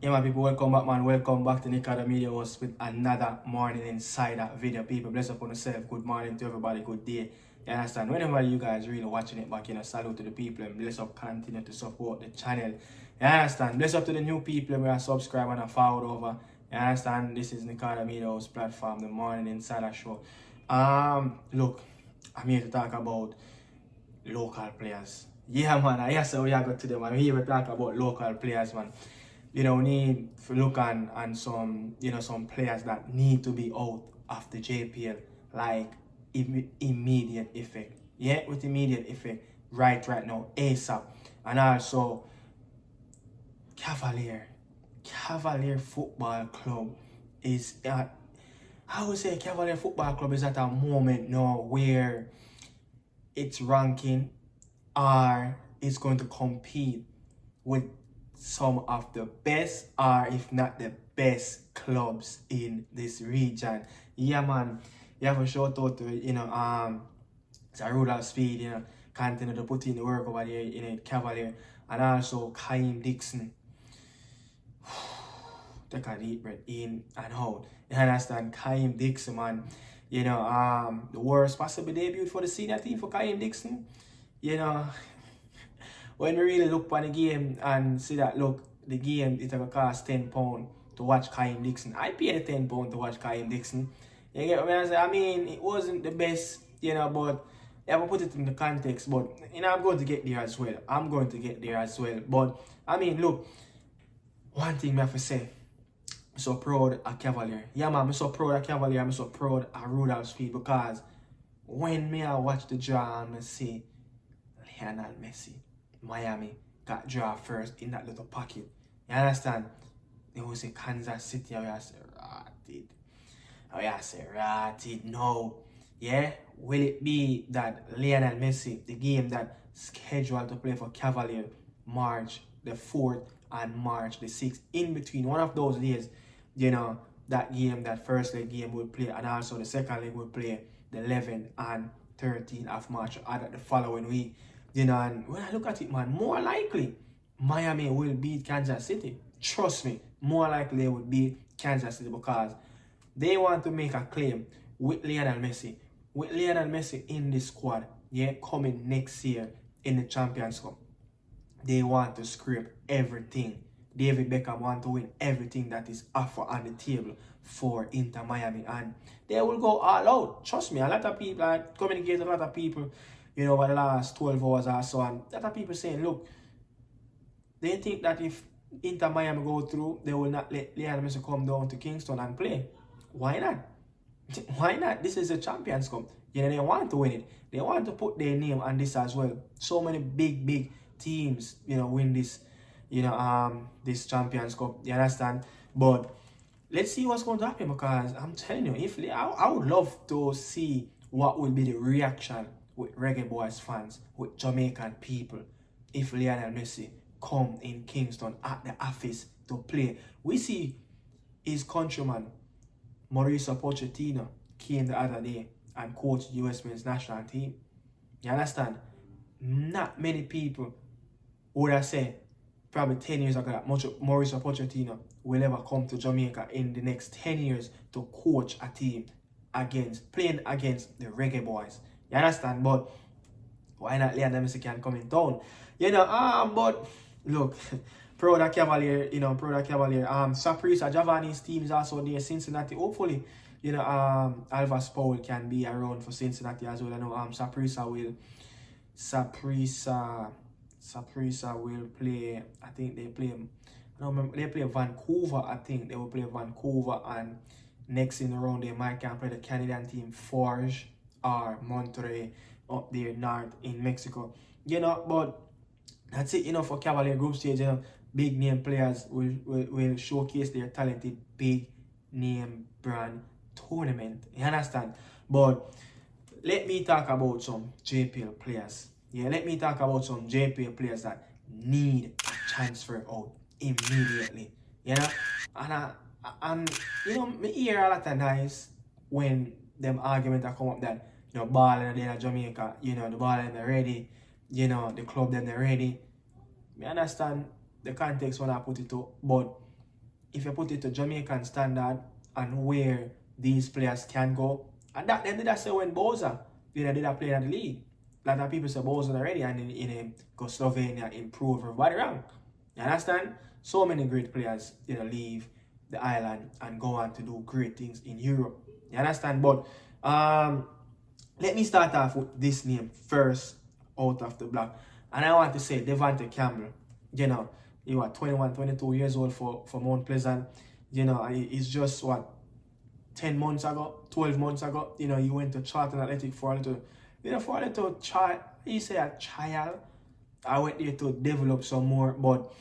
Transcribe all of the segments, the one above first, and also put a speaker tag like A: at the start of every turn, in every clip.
A: Yeah, my people, welcome back, man. Welcome back to Nicardo Media House with another Morning Insider video. People, bless up on yourself. Good morning to everybody. Good day. You understand? Whenever you guys really watching it back, salute to the people and bless up. Continue to support the channel. You understand? Bless up to the new people who are subscribed and are followed over. You understand? This is Nicardo Media House platform, the Morning Insider show. Look, I'm here to talk about local players. Yeah, man. I guess we are going to them. I'm here to talk about local players, man. We need to look on some, some players that need to be out of the JPL, like immediate effect. Yeah, with immediate effect, right now, ASAP. And also, Cavalier Football Club is at, I would say Cavalier Football Club is at a moment now where its ranking or it's going to compete with some of the best, or if not the best, clubs in this region. Yeah, man. You have a shout out to Rudolph Speid, continue to put in the work over there in Cavalier, and also Dixon. Take a deep breath in and out. You understand? Dixon, man. The worst possible debut for the senior team for Dixon. When we really look at the game and see that, look, the game, it's going to cost £10 to watch Dixon. I paid £10 to watch Dixon. You get what I'm saying? I mean, it wasn't the best, but you have to put it in the context. But, I'm going to get there as well. But, I mean, look, one thing I have to say, I'm so proud of Cavalier. Yeah, man, I'm so proud of Cavalier. I'm so proud of Rudolph Speid, because when I watch the draw and I see Lionel Messi, Miami got draw first in that little pocket. You understand? They will say Kansas City, I say ratted. No. Yeah? Will it be that Lionel Messi, the game that scheduled to play for Cavalier March the 4th and March the 6th, in between one of those days, that game, that first leg game will play, and also the second leg will play the 11th and 13th of March, or the following week. And when I look at it, man, more likely Miami will beat Kansas City. Trust me, more likely they will beat Kansas City, because they want to make a claim with Lionel Messi. With Lionel Messi in the squad, coming next year in the Champions Cup, they want to scrape everything. David Beckham want to win everything that is offered on the table for Inter Miami, and they will go all out. Trust me, a lot of people, I communicate with a lot of people, over the last 12 hours or so, and a lot of people saying, look, they think that if Inter Miami go through, they will not let Lionel Messi come down to Kingston and play. Why not? Why not? This is a Champions Cup. They want to win it. They want to put their name on this as well. So many big teams, win this, this Champions Cup. You understand? But let's see what's going to happen, because I'm telling you, if I would love to see what will be the reaction with reggaeboyz fans, with Jamaican people, if Lionel Messi come in Kingston at the office to play. We see his countryman Mauricio Pochettino came the other day and coached the US men's national team. You understand? Not many people would have said probably 10 years ago that Mauricio Pochettino will ever come to Jamaica in the next 10 years to coach a team playing against the reggaeboyz. You understand? But why not Lionel Messi can come in town? But look, proud of Cavalier, Saprissa Giovanni's team is also there, Cincinnati. Hopefully, Alva Speid can be around for Cincinnati as well. I know Saprissa will play, I think they play, I don't remember, they play Vancouver, I think they will play Vancouver, and next in the round they might can play the Canadian team Forge or Monterrey up there north in Mexico. But that's it, for Cavalier group stage. Big name players will showcase their talented big name brand tournament. You understand? But let me talk about some JPL players. Let me talk about some JPL players that need a transfer out immediately. And me hear a lot of nice when them arguments come up that ball in Jamaica, the ball in the ready, the club then they're ready. I understand the context when I put it up, but if you put it to Jamaican standard and where these players can go, and that they did that say when Boza, did that play in the league. A lot of people say Boza already and in go Slovenia improve everybody wrong. You understand? So many great players, leave the island and go on to do great things in Europe. You understand? But let me start off with this name first out of the block. And I want to say Devante Campbell. He was 21, 22 years old for Mount Pleasant. He's just 10 months ago, 12 months ago, he went to Charlton Athletic for a little child. He say a child. I went there to develop some more, but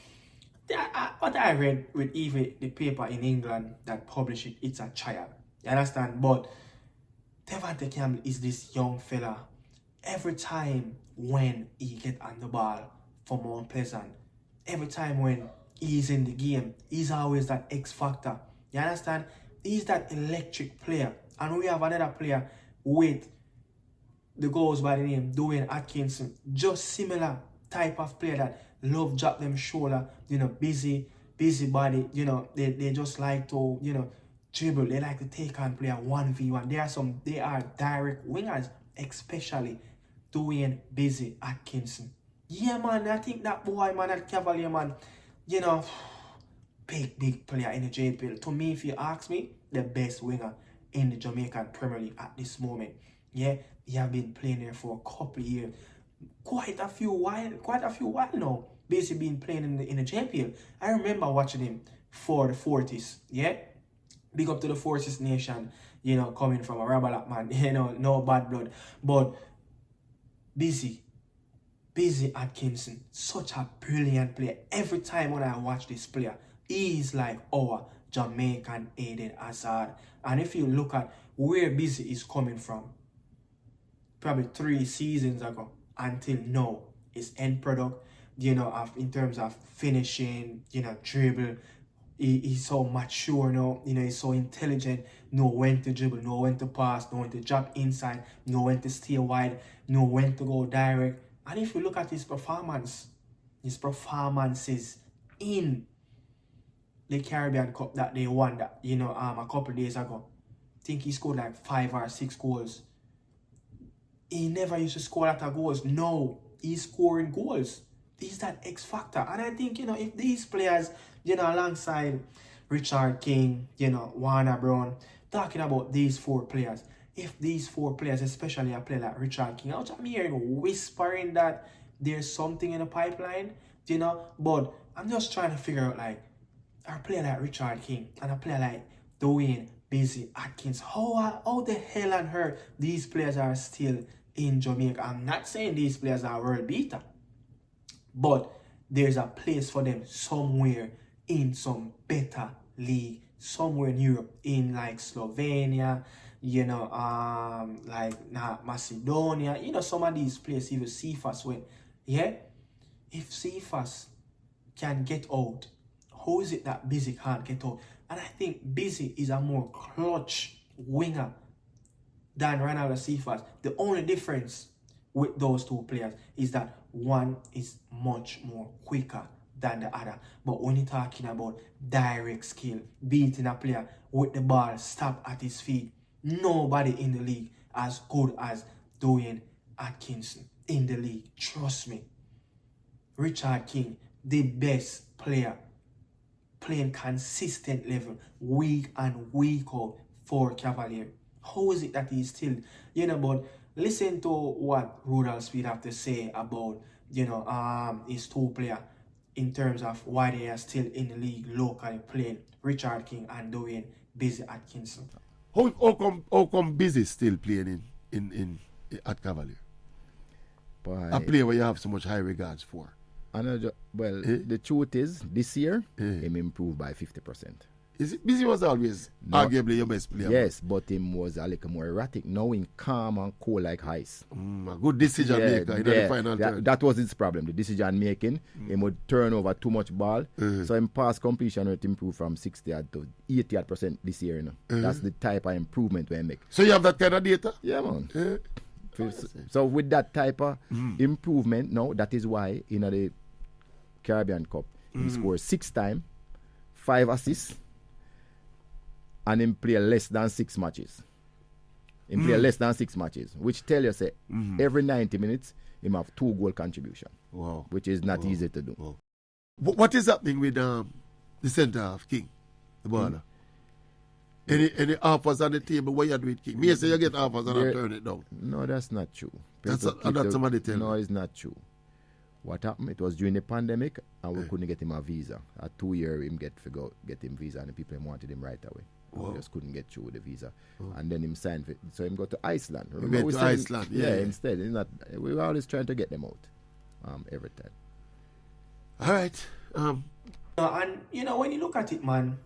A: what I read with even the paper in England that published it, it's a child. You understand? But Devante Campbell is this young fella. Every time when he get on the ball for Mount Pleasant, every time when he's in the game, he's always that X factor. You understand? He's that electric player. And we have another player with the goes by the name Dwayne Atkinson. Just similar type of player that love drop them shoulder, busy body, they just like to, dribble. They like to take on player 1v1. They are direct wingers, especially Dwayne Busy Atkinson. Yeah, man, I think that boy, man, that Cavalier, man, big player in the JPL. To me, if you ask me, the best winger in the Jamaican Premier League at this moment. Yeah, he have been playing there for a couple of years. Quite a few while now. Basically been playing in the JPL. I remember watching him for the Fortis. Yeah? Big up to the Fortis Nation, coming from a Rabalak man, no bad blood. But Busy Atkinson, such a brilliant player. Every time when I watch this player, he is like our Jamaican Eden Hazard. And if you look at where Busy is coming from, probably 3 seasons ago until now, his end product, in terms of finishing, dribble, he's so mature now, he's so intelligent, know when to dribble, know when to pass, know when to drop inside, know when to stay wide, know when to go direct. And if you look at his performances in the Caribbean Cup that they won that, a couple of days ago, I think he scored like 5 or 6 goals. He never used to score a lot of goals. No, he's scoring goals. He's that X factor. And I think, if these players, alongside Richard King, Warner Brown, talking about these 4 players, if these 4 players, especially a player like Richard King, I'm hearing whispering that there's something in the pipeline, but I'm just trying to figure out, like, a player like Richard King and a player like Dwayne Busy Atkins, how the hell on earth these players are still in Jamaica? I'm not saying these players are world beater, but there's a place for them somewhere in some better league, somewhere in Europe, in like Slovenia, Macedonia, some of these places, even Cephas went. Yeah? If Cephas can get out, how is it that Busy can't get out? And I think Busy is a more clutch winger than Ronaldo Cephas. The only difference with those 2 players is that one is much more quicker than the other. But when you're talking about direct skill, beating a player with the ball, stop at his feet, nobody in the league as good as Dwayne Atkinson in the league. Trust me. Richard King, the best player, playing consistent level, week and week out for Cavalier. How is it that he's still, but listen to what Rudolph Speid have to say about, his 2 players in terms of why they are still in the league locally playing, Richard King and Dwayne Busy Atkinson.
B: How come Busy still playing in at Cavalier? A player where you have so much high regards for.
C: The truth is, this year, him improved by 50%.
B: Is it Busy was always arguably your best player?
C: Yes, but him was a little more erratic. Now him calm and cool like ice.
B: A good decision maker in the final third.
C: That was his problem, the decision making. Him would turn over too much ball. So him pass completion rate improved from 60 to 80% this year. That's the type of improvement we make.
B: So you have that kind of data?
C: Yeah, man. So with that type of improvement, now that is why in the Caribbean Cup he scored 6 times, 5 assists, and him play less than 6 matches. Him play less than 6 matches, which tell you say every 90 minutes him have 2 goal contribution.
B: Wow.
C: Which is not easy to do.
B: Wow. What is happening with the centre half, King? The baller? Any offers on the table? What you do with King? Me say you get offers and I turn it down.
C: No, that's not true.
B: That's somebody tell me.
C: No, it's not true. What happened? It was during the pandemic, and we couldn't get him a visa. A 2-year him get him visa, and the people wanted him right away. We just couldn't get through the visa, and then him signed. So him go to Iceland.
B: He went to Iceland. Yeah.
C: Instead, we were always trying to get them out, every time.
B: All right.
A: And you know, when you look at it, man,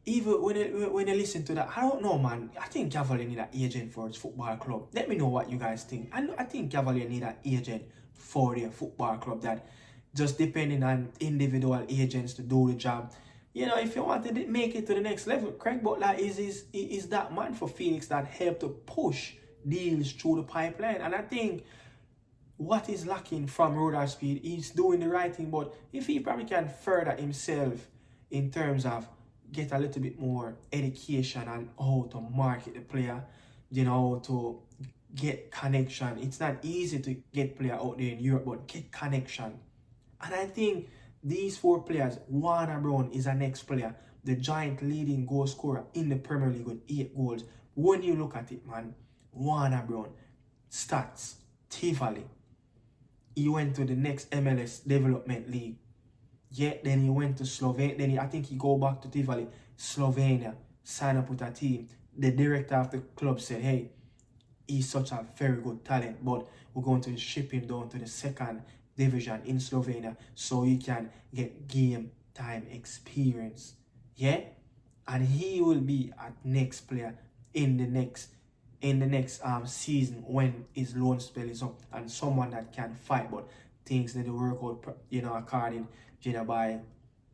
A: even when you listen to that, I don't know, man. I think Cavalier need an agent for his football club. Let me know what you guys think. I think Cavalier need an agent for their football club that just depending on individual agents to do the job. You know, if you want to make it to the next level, Craig Butler is that man for Phoenix that helped to push deals through the pipeline. And I think what is lacking from Rudolph Speid, he's doing the right thing, but if he probably can further himself in terms of get a little bit more education on how to market the player, you know, to get connection. It's not easy to get player out there in Europe, but get connection. And I think these 4 players, Warner Brown is our next player, the giant leading goal scorer in the Premier League with 8 goals. When you look at it, man, Warner Brown, stats, Tivoli, he went to the next MLS Development League. Yeah, then he went to Slovenia. Then I think he go back to Tivoli, Slovenia, sign up with a team. The director of the club said, hey, he's such a very good talent, but we're going to ship him down to the 2nd division in Slovenia so he can get game time experience. Yeah? And he will be a next player in the next season when his loan spell is up, and someone that can fight, but things that work out, you know, according, you know, by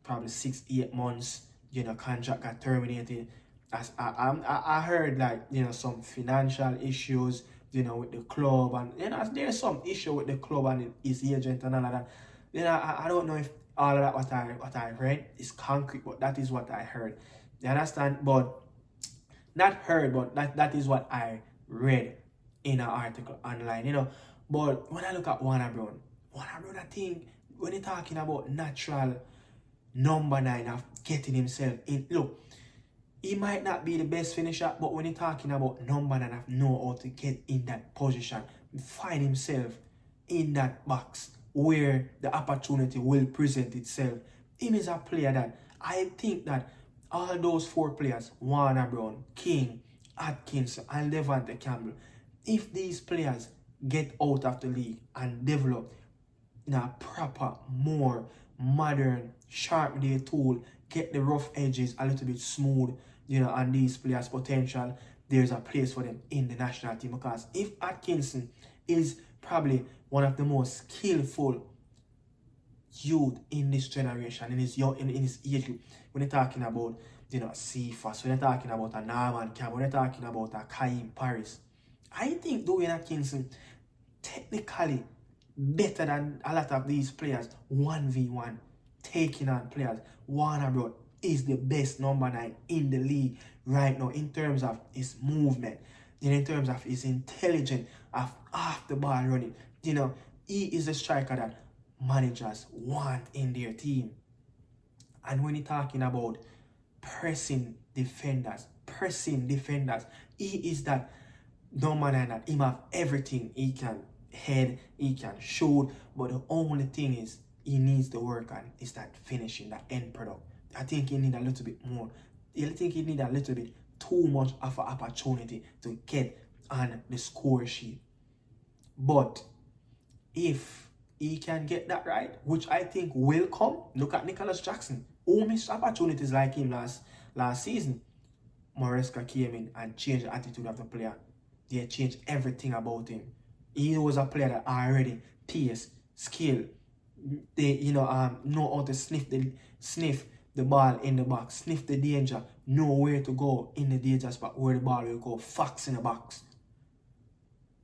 A: probably 6-8 months, you know, contract got terminated. As I heard, like, you know, some financial issues, you know, with the club, and you know, there's some issue with the club and his agent and all of that. You know, I don't know if all of that what I read is concrete, but that is what I heard. You understand? But not heard, but that is what I read in an article online, you know. But when I look at Warner Brown, I think when you're talking about natural number 9 of getting himself in, look, he might not be the best finisher, but when you're talking about number 9 of know how to get in that position, find himself in that box where the opportunity will present itself. Him is a player that I think that all those 4 players, Warner Brown, King, Atkinson, and Levante Campbell, if these players get out of the league and develop in a proper, more modern, sharp day tool, get the rough edges a little bit smooth, you know, and these players' potential, there's a place for them in the national team. Because if Atkinson is probably one of the most skillful youth in this generation, in his age group, when you're talking about, you know, Cephas, when you're talking about a Norman Campbell, when you're talking about a Kaim Paris, I think Dwayne Atkinson technically better than a lot of these players 1v1 taking on players. Warner Brown is the best number 9 in the league right now in terms of his movement, in terms of his intelligence of off the ball running. You know, he is a striker that managers want in their team. And when you're talking about pressing defenders, he is that number 9 that he have everything. He can head, he can shoot, but the only thing is he needs to work on is that finishing, that end product. I think he need a little bit more. I think he need a little bit too much of an opportunity to get on the score sheet. But if he can get that right, which I think will come, look at Nicholas Jackson, who missed opportunities like him last season. Maresca came in and changed the attitude of the player. They changed everything about him. He was a player that already pace, skill, they know how to sniff the ball in the box, sniff the danger, know where to go in the danger spot, where the ball will go, facts in the box.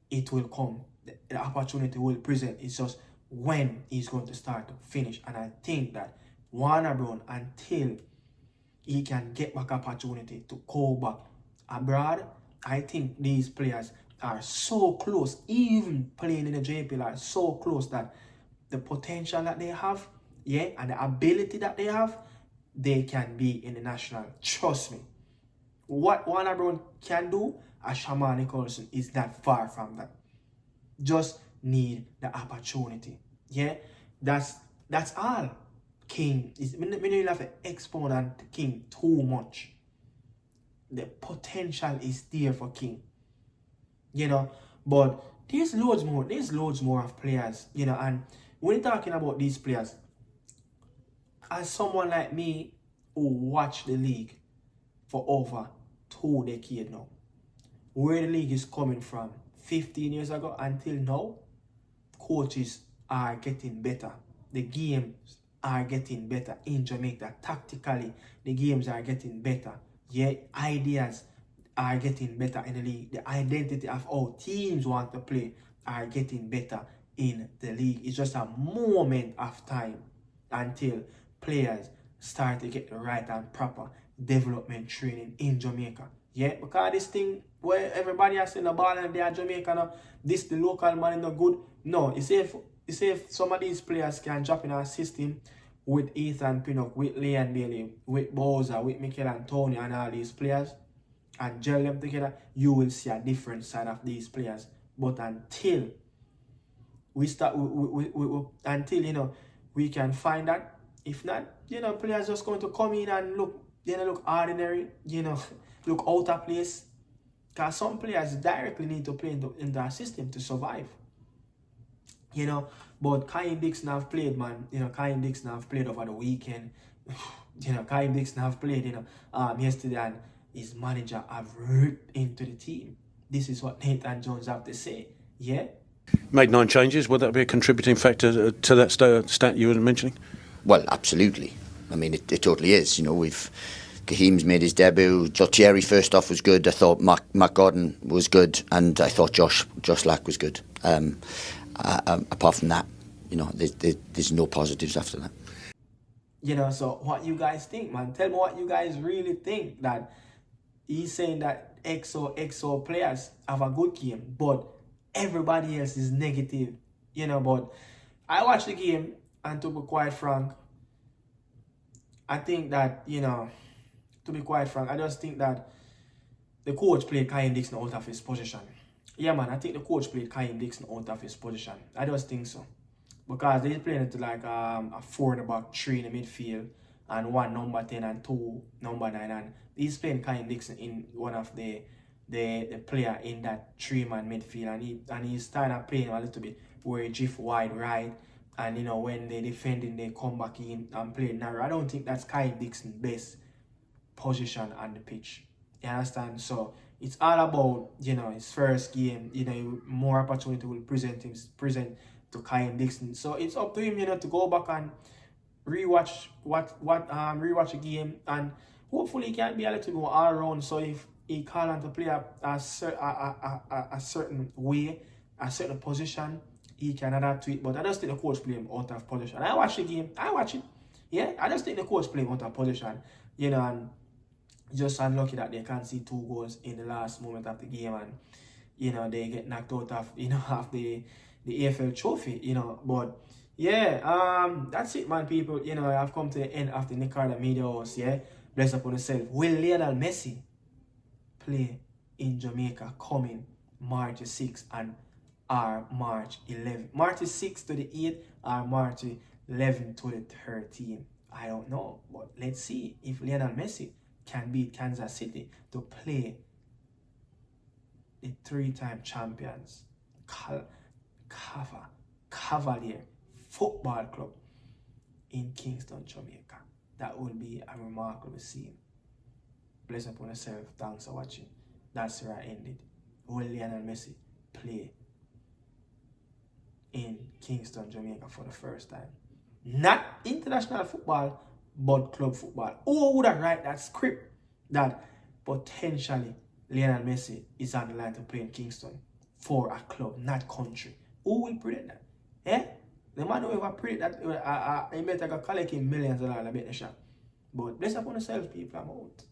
A: It will come. The opportunity will present. It's just when he's going to start to finish. And I think that Warner Brown, until he can get back opportunity to go back abroad. I think these players are so close, even playing in the JPL are so close that the potential that they have, and the ability that they have, they can be in the national. Trust me. What Warner Brown can do, as Shaman Nicholson, is not far from that. Just need the opportunity. That's all. King is we don't have to expound on King too much. The potential is there for King. But there's loads more of players, and when you're talking about these players, as someone like me who watched the league for over 2 decades now, where the league is coming from 15 years ago until now, coaches are getting better. The games are getting better in Jamaica. Tactically, the games are getting better. Ideas are getting better in the league. The identity of how teams want to play are getting better in the league. It's just a moment of time until players start to get the right and proper development training in Jamaica. Because this thing where everybody has seen the ball and they are Jamaica now, this the local man is not good. No, it's if some of these players can drop in our system with Ethan Pinnock, with Leon Bailey, with Bowser, with Mikel Antonio and all these players, and gel them together, you will see a different side of these players. But until we start, until we can find that, if not, players just going to come in and look ordinary, look out of place. Because some players directly need to play in our system to survive. But Kyle Dixon have played, man. Kyle Dixon have played over the weekend. Kyle Dixon have played, yesterday, and his manager have ripped into the team. This is what Nathan Jones have to say.
D: Made 9 changes. Would that be a contributing factor to that stat you were mentioning?
E: Well, absolutely. I mean, it totally is. Kaheem's made his debut. Thierry first off was good. I thought Matt Gordon was good, and I thought Josh Lack was good. Apart from that, there's no positives after that.
A: So what you guys think, man? Tell me what you guys really think. That he's saying that XO players have a good game, but everybody else is negative. But I watched the game, and to be quite frank, I think that, to be quite frank, I just think that the coach played Kyle Dixon out of his position. Man, I think the coach played Kyle Dixon out of his position. I just think so. Because they're playing it like a 4 in the back, 3 in the midfield, and 1 number 10 and 2 number 9. And he's playing Kyle Dixon in one of the player in that 3-man midfield. And he's starting to play a little bit where he drift wide right. And, when they defending, they come back in and play narrow. I don't think that's Kyle Dixon's best position on the pitch. You understand? So it's all about, his first game, more opportunity will present to Kyle Dixon. So it's up to him, to go back and rewatch rewatch a game, and hopefully he can be a little more all around. So if he call on to play a certain way, a certain position, he can adapt to it. But I just think the coach play him out of position. I watch the game, I watch it. I just think the coach play him out of position, and just unlucky that they can't see 2 goals in the last moment of the game, and they get knocked out of of the AFL trophy, but that's it, man, people. I've come to the end of the Nicardo Media House. Bless upon yourself. Will Lionel Messi play in Jamaica coming March 6th and March 11th? March 6th to the 8th or March 11th to the 13th? I don't know, but let's see if Lionel Messi can beat Kansas City to play the 3-time champions Cavalier Football Club in Kingston, Jamaica. That will be a remarkable scene. Bless upon yourself. Thanks for watching. That's where I ended. Will Lionel Messi play in Kingston, Jamaica for the first time? Not international football, but club football. Who would have write that script that potentially Lionel Messi is on the line to play in Kingston for a club, not country? Who will predict that? The man who ever predict that, he better go collect him millions of dollars, I bet the shop. But bless upon yourself, people, I'm out.